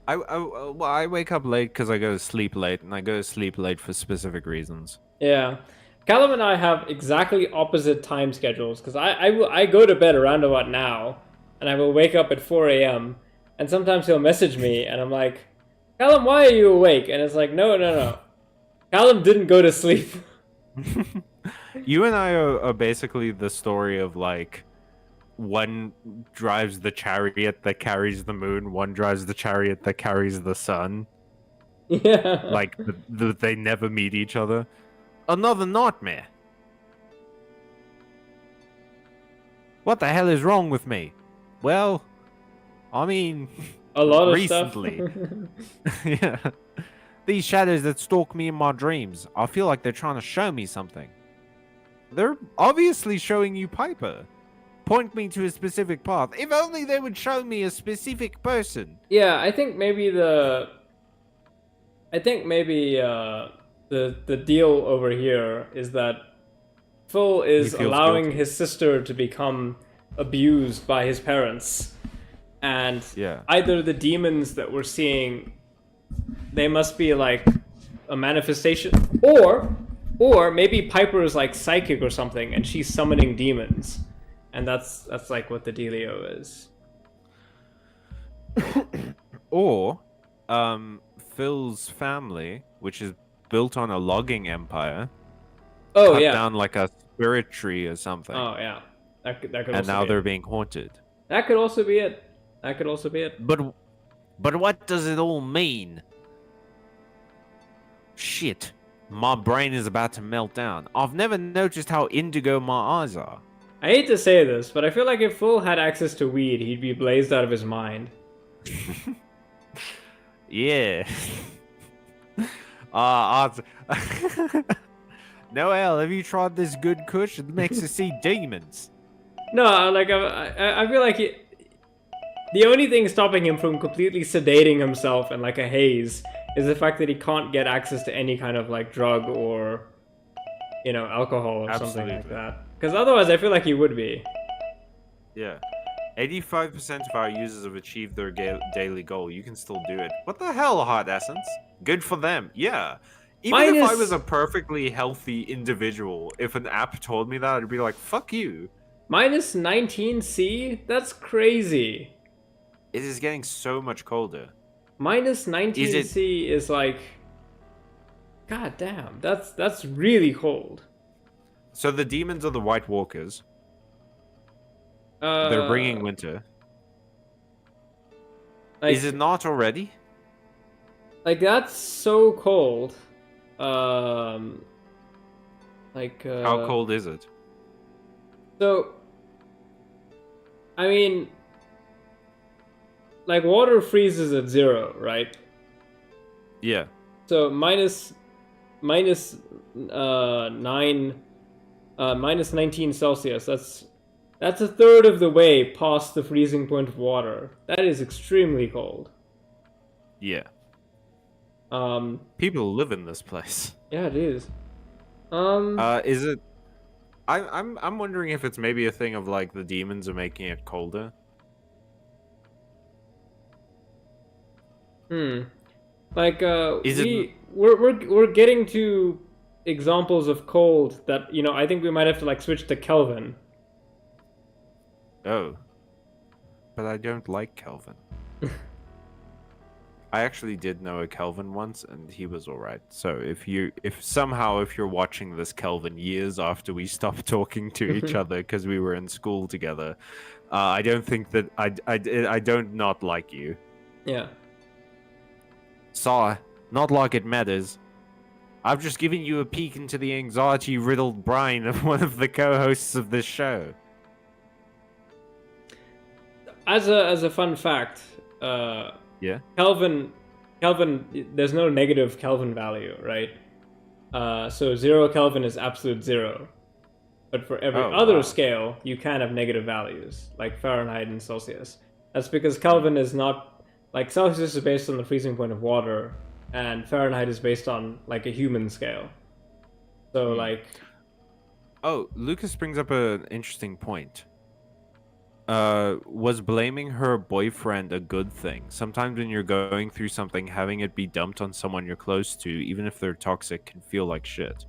I wake up late because I go to sleep late, and I go to sleep late for specific reasons. Yeah. Callum and I have exactly opposite time schedules, because I go to bed around about now, and I will wake up at 4 a.m., and sometimes he'll message me, and I'm like, Callum, why are you awake? And it's like, no. Callum didn't go to sleep. You and I are basically the story of, like, one drives the chariot that carries the moon, one drives the chariot that carries the sun. Yeah. Like, they never meet each other. Another nightmare. What the hell is wrong with me? Well, I mean, a lot of recently. stuff. Yeah. These shadows that stalk me in my dreams, I feel like they're trying to show me something. They're obviously showing you Piper. Point me to a specific path. If only they would show me a specific person. Yeah, I think maybe the deal over here is that Phil is He feels allowing guilty. his sister to become abused by his parents, and Yeah. either the demons that we're seeing, they must be like a manifestation, or maybe Piper is like psychic or something, and she's summoning demons, and that's like what the dealio is. Or, Phil's family, which is built on a logging empire, Oh cut yeah. down like a spirit tree or something, Oh yeah. That could and also now be they're it. being haunted. That could also be it. That could also be it. But what does it all mean? Shit, my brain is about to melt down. I've never noticed how indigo my eyes are. I hate to say this, but I feel like if Phil had access to weed, he'd be blazed out of his mind. Yeah. Noel, have you tried this good kush? It makes you see demons. No, like I feel like the only thing stopping him from completely sedating himself in like a haze is the fact that he can't get access to any kind of like drug or, you know, alcohol or something like Absolutely. that. Because otherwise, I feel like he would be. Yeah. 85% of our users have achieved their daily goal. You can still do it. What the hell, Hot Essence? Good for them. Yeah. Even if I Minus- was a perfectly healthy individual, if an app told me that, I'd be like, fuck you. Minus 19C? That's crazy. It is getting so much colder. Minus 19C is like, god damn, that's really cold. So the demons are the White Walkers. Uh, They're bringing winter. like, Is it not already? like that's so cold. How cold is it? So, I mean, like water freezes at 0, right? Yeah. So minus 19 Celsius. That's a third of the way past the freezing point of water. That is extremely cold. Yeah. Um, People live in this place. yeah, it is. Is it? I'm wondering if it's maybe a thing of like the demons are making it colder. Like Is it? we're getting to examples of cold that I think we might have to like switch to Kelvin. Oh, but I don't like Kelvin. I actually did know a Kelvin once, and he was all right. So if you're watching this, Kelvin, years after we stopped talking to each other because we were in school together, I don't think that I don't not like you. Yeah. Saw, not like it matters. I've just given you a peek into the anxiety-riddled brain of one of the co-hosts of this show. As a fun fact, Yeah. Kelvin, there's no negative Kelvin value, right? So 0 Kelvin is absolute 0. But for every other scale, you can have negative values, like Fahrenheit and Celsius. That's because Kelvin is not, like Celsius is based on the freezing point of water, and Fahrenheit is based on like a human scale. So like... Oh, Lucas brings up an interesting point. Was blaming her boyfriend a good thing? Sometimes when you're going through something, having it be dumped on someone you're close to, even if they're toxic, can feel like shit.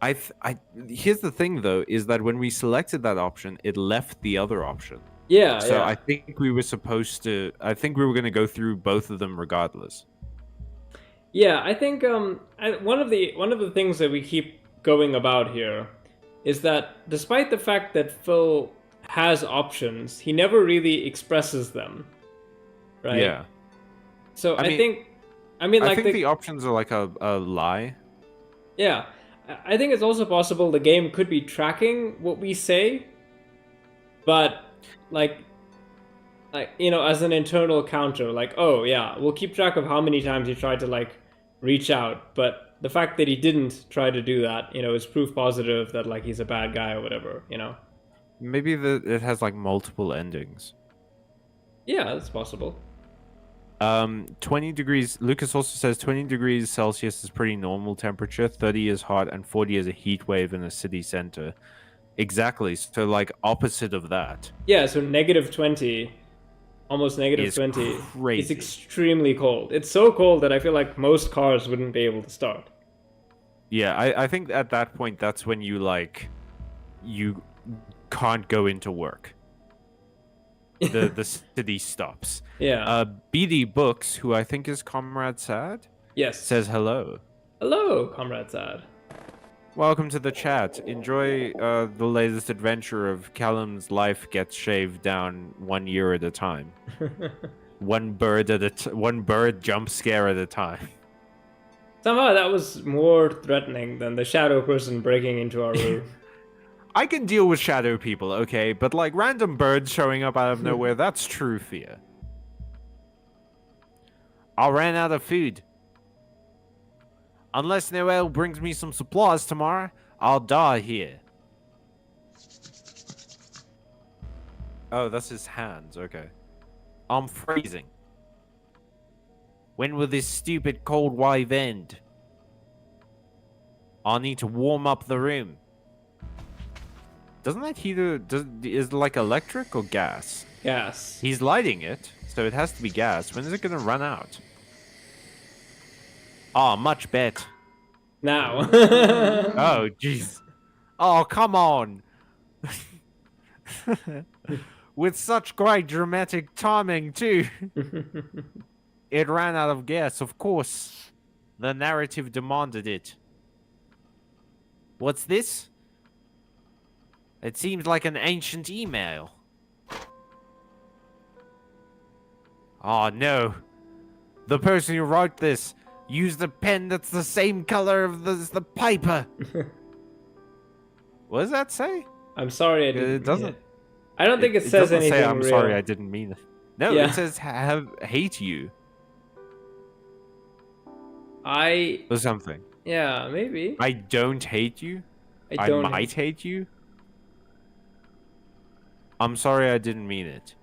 Here's the thing though, is that when we selected that option, it left the other option. Yeah. So I think we were gonna go through both of them regardless. Yeah, I think one of the things that we keep going about here is that despite the fact that Phil has options, he never really expresses them, right? Yeah. So I think the options are like a lie. Yeah, I think it's also possible the game could be tracking what we say, but like as an internal counter, like, oh yeah, we'll keep track of how many times he tried to like reach out, but the fact that he didn't try to do that, is proof positive that like he's a bad guy or whatever, Maybe it has like multiple endings. Yeah, that's possible. 20 degrees. Lucas also says 20 degrees Celsius is pretty normal temperature. 30 is hot, and 40 is a heat wave in a city center. Exactly. So like opposite of that. Yeah. So -20, almost -20. Crazy. It's extremely cold. It's so cold that I feel like most cars wouldn't be able to start. Yeah, I think at that point that's when you can't go into work. The city stops. Yeah. BD Books, who I think is Comrade Sad, Yes. says hello. Hello, Comrade Sad. Welcome to the chat. Enjoy the latest adventure of Callum's life gets shaved down 1 year at a time. one bird jump scare at a time. Somehow that was more threatening than the shadow person breaking into our room. I can deal with shadow people, okay? But like random birds showing up out of nowhere, that's true fear. I ran out of food. Unless Noel brings me some supplies tomorrow, I'll die here. Oh, that's his hands, okay. I'm freezing. When will this stupid cold wave end? I need to warm up the room. Doesn't that heater is it like electric or gas? Gas. He's lighting it, so it has to be gas. When is it gonna run out? Oh, much better. Now. Oh, jeez. Oh, come on. With such great dramatic timing, too. It ran out of gas, of course. The narrative demanded it. What's this? It seems like an ancient email. Oh, no. The person who wrote this used a pen that's the same color as the paper. What does that say? I'm sorry I didn't. It doesn't. Mean it. I don't think it says doesn't anything say, I'm real. sorry, I didn't mean it. No, Yeah. it says hate you or something. Yeah, maybe. I don't hate you. I might hate you. I'm sorry, I didn't mean it.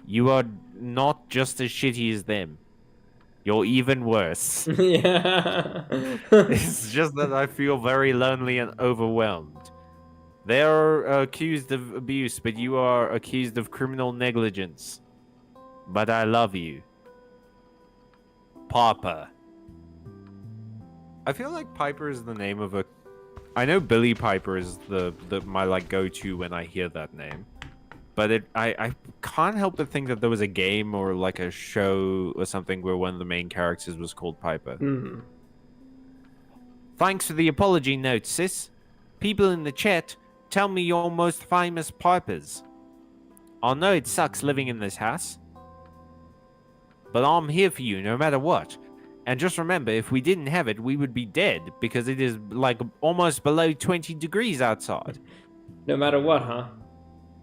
You are not just as shitty as them. You're even worse. Yeah. It's just that I feel very lonely and overwhelmed. They are accused of abuse, but you are accused of criminal negligence. but I love you. Papa. I feel like Piper is the name of a... I know Billy Piper is my like go-to when I hear that name. But I can't help but think that there was a game or like a show or something where one of the main characters was called Piper. Hmm. Thanks for the apology note, sis. People in the chat tell me you're most famous Pipers. I know it sucks living in this house, but I'm here for you no matter what. And just remember, if we didn't have it, we would be dead because it is like almost below 20 degrees outside. No matter what, huh?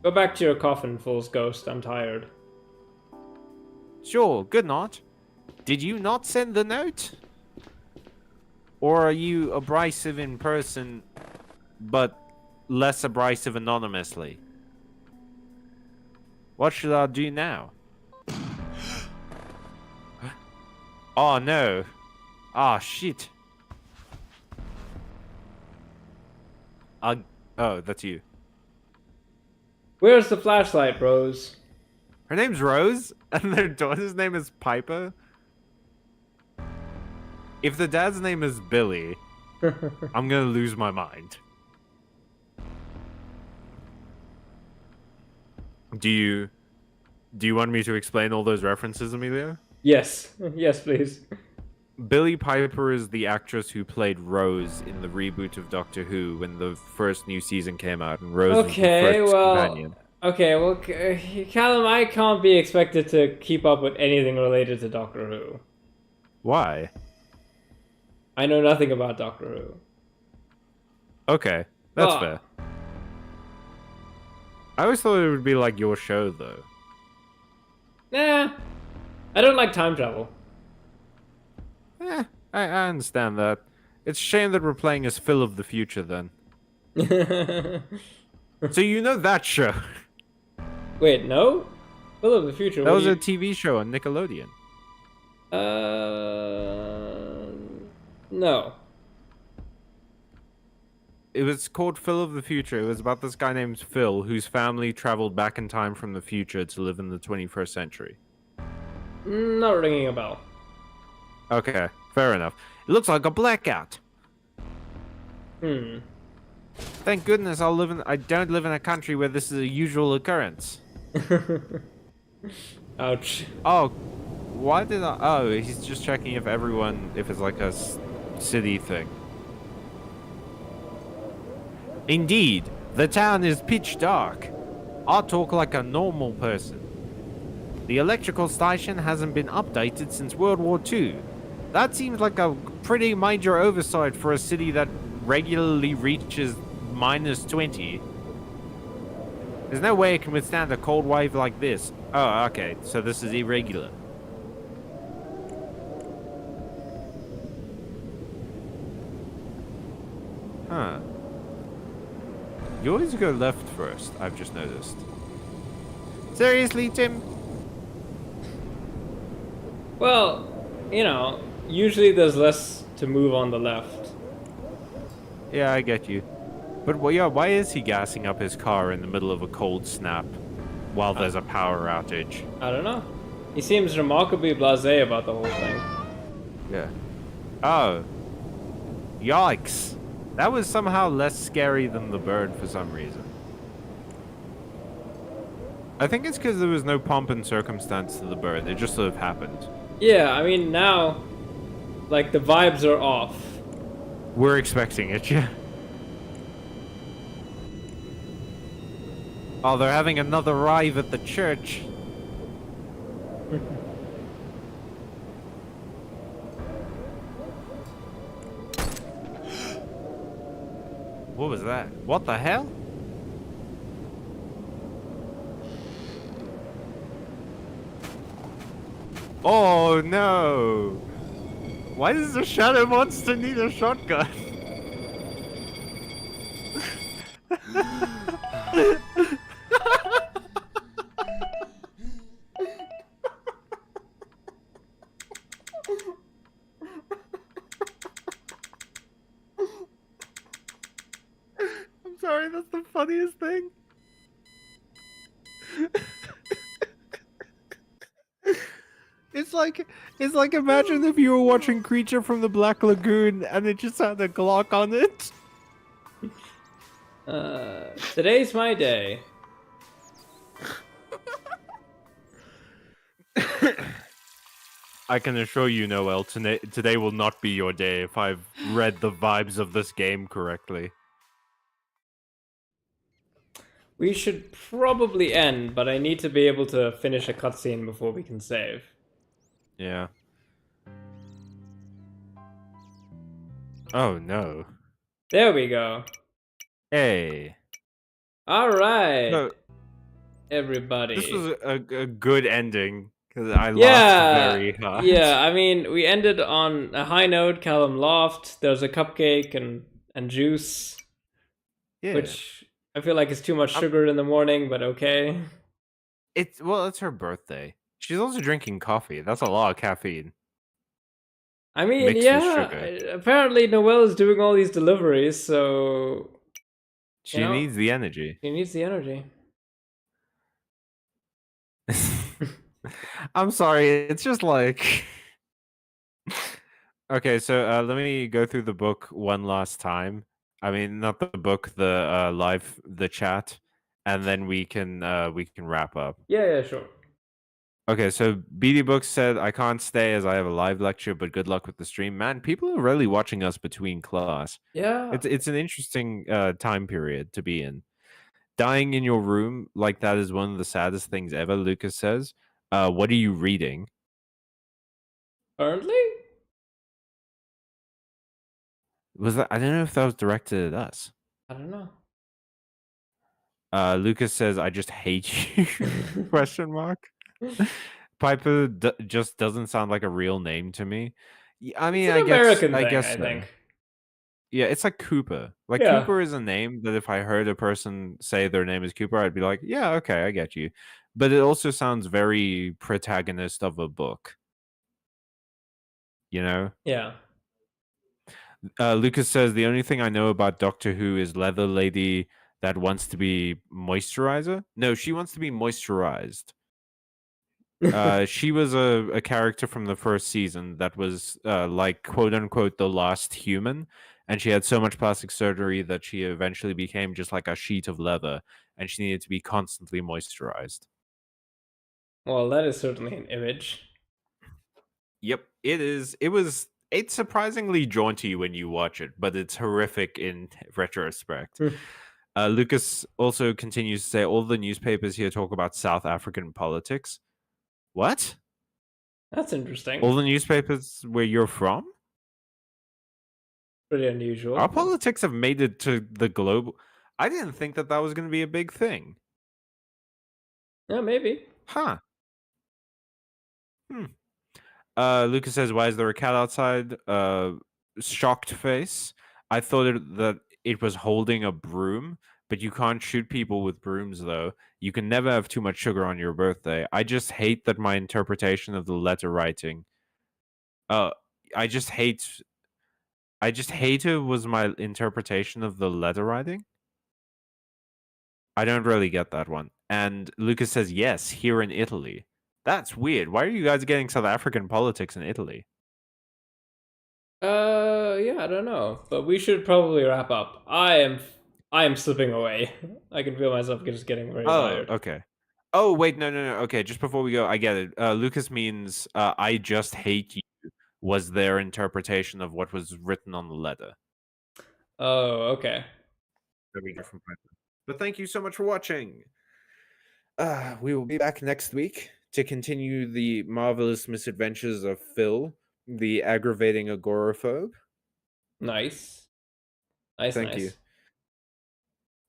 Go back to your coffin, fool's ghost. I'm tired. Sure, good night. Did you not send the note? Or are you abrasive in person, but less abrasive anonymously? What should I do now? Oh no. Ah, shit. Oh, that's you. Where's the flashlight, Rose? Her name's Rose, and their daughter's name is Piper. If the dad's name is Billy, I'm gonna lose my mind. Do you want me to explain all those references, Emilio? Yes. Yes, please. Billy Piper is the actress who played Rose in the reboot of Doctor Who when the first new season came out, and Rose was the first companion. Okay, well, Callum, I can't be expected to keep up with anything related to Doctor Who. Why? I know nothing about Doctor Who. Okay, that's fair. I always thought it would be like your show, though. Nah, I don't like time travel. I understand that. It's a shame that we're playing as Phil of the Future, then. So you know that show? Wait, no? Phil of the Future. That was a TV show on Nickelodeon. No. It was called Phil of the Future. It was about this guy named Phil whose family traveled back in time from the future to live in the 21st century. Not ringing a bell. Okay, fair enough. It looks like a blackout. Thank goodness I don't live in a country where this is a usual occurrence. Ouch. Oh, why did I... Oh, he's just checking if it's like a city thing. Indeed, the town is pitch dark. I talk like a normal person. The electrical station hasn't been updated since World War II. That seems like a pretty major oversight for a city that regularly reaches -20. There's no way it can withstand a cold wave like this. Oh, okay, so this is irregular. Huh. You always go left first, I've just noticed. Seriously, Tim? Well, you know, usually there's less to move on the left. Yeah, I get you. But well, yeah, why is he gassing up his car in the middle of a cold snap while there's a power outage? I don't know. He seems remarkably blasé about the whole thing. Yeah. Oh. Yikes. That was somehow less scary than the bird for some reason. I think it's because there was no pomp and circumstance to the bird. It just sort of happened. Yeah, I mean, now, like, the vibes are off. We're expecting it, yeah. Oh, they're having another rave at the church. What was that? What the hell? Oh no! Why does the shadow monster need a shotgun? I'm sorry, that's the funniest thing. it's like imagine if you were watching Creature from the Black Lagoon and it just had a Glock on it. Today's my day. I can assure you, Noel, today will not be your day if I've read the vibes of this game correctly. We should probably end, but I need to be able to finish a cutscene before we can save. Yeah. Oh no. There we go. Hey. All right, So, everybody. this was a good ending because I Yeah, laughed very hard. yeah. I mean, we ended on a high note. Callum laughed. There's a cupcake and juice, Yeah. which I feel like is too much sugar in the morning, but okay. It's her birthday. She's also drinking coffee. That's a lot of caffeine. I mean, Mixed with yeah. sugar. Apparently, Noelle is doing all these deliveries, so She you know, needs the energy. she needs the energy. I'm sorry. It's just like. Okay, so let me go through the book one last time. I mean, not the book, the chat, and then we can wrap up. Yeah, sure. Okay, so BD Books said, I can't stay as I have a live lecture, but good luck with the stream. Man, people are really watching us between class. Yeah. It's an interesting time period to be in. Dying in your room like that is one of the saddest things ever, Lucas says. What are you reading? Currently? Was that? I don't know if that was directed at us. I don't know. Lucas says, I just hate you, question mark. Piper just doesn't sound like a real name to me. I mean, It's an American thing, guess I so. think. Yeah, it's like Cooper. Like Yeah. Cooper is a name that if I heard a person say their name is Cooper, I'd be like, yeah, okay, I get you. But it also sounds very protagonist of a book. You know? Yeah. Lucas says the only thing I know about Doctor Who is Leather Lady that wants to be moisturizer. No, she wants to be moisturized. She was a character from the first season that was like quote unquote the last human, and she had so much plastic surgery that she eventually became just like a sheet of leather, and she needed to be constantly moisturized. Well, that is certainly an image. Yep, it is. It's surprisingly jaunty when you watch it, but it's horrific in retrospect. Lucas also continues to say all the newspapers here talk about South African politics. What? That's interesting. All the newspapers where you're from? Pretty unusual. Our politics have made it to the global. I didn't think that was going to be a big thing. Yeah, maybe. Huh. Lucas says, "Why is there a cat outside?" Shocked face. I thought that it was holding a broom, but you can't shoot people with brooms, though. You can never have too much sugar on your birthday. I just hate that my interpretation of the letter writing. I just hate it was my interpretation of the letter writing. I don't really get that one. And Lucas says, yes, here in Italy. That's weird. Why are you guys getting South African politics in Italy? Yeah, I don't know, but we should probably wrap up. I am slipping away. I can feel myself just getting very tired. Okay. Oh, wait, no. Okay, just before we go, I get it. Lucas means I just hate you was their interpretation of what was written on the letter. Oh, okay. Very different. But thank you so much for watching. We will be back next week to continue the marvelous misadventures of Phil, the aggravating agoraphobe. Nice. Thank you.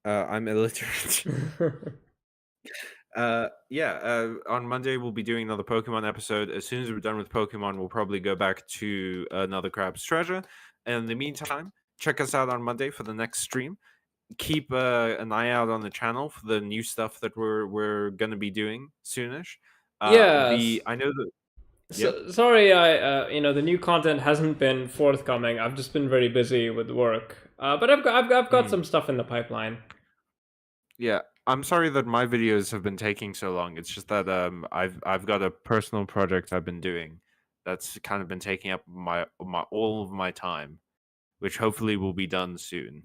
I'm illiterate. On Monday we'll be doing another Pokemon episode. As soon as we're done with Pokemon, we'll probably go back to another Crab's Treasure. And in the meantime, check us out on Monday for the next stream. Keep an eye out on the channel for the new stuff that we're gonna be doing soonish. I know that. Sorry, the new content hasn't been forthcoming. I've just been very busy with work. But I've got some stuff in the pipeline. Yeah, I'm sorry that my videos have been taking so long. It's just that I've got a personal project I've been doing that's kind of been taking up my all of my time, which hopefully will be done soon.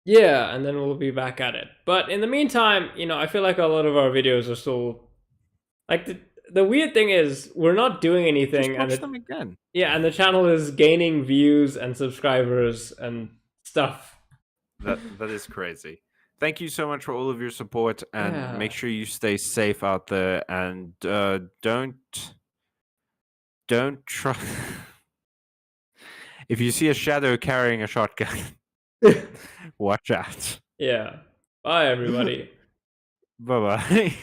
Yeah, and then we'll be back at it. But in the meantime, I feel like a lot of our videos are still like the weird thing is we're not doing Just anything, and watch them again. and the channel is gaining views and subscribers and stuff. That is crazy. Thank you so much for all of your support, and make Yeah. sure you stay safe out there, and don't try. If you see a shadow carrying a shotgun, watch out. Yeah. Bye, everybody. Bye bye.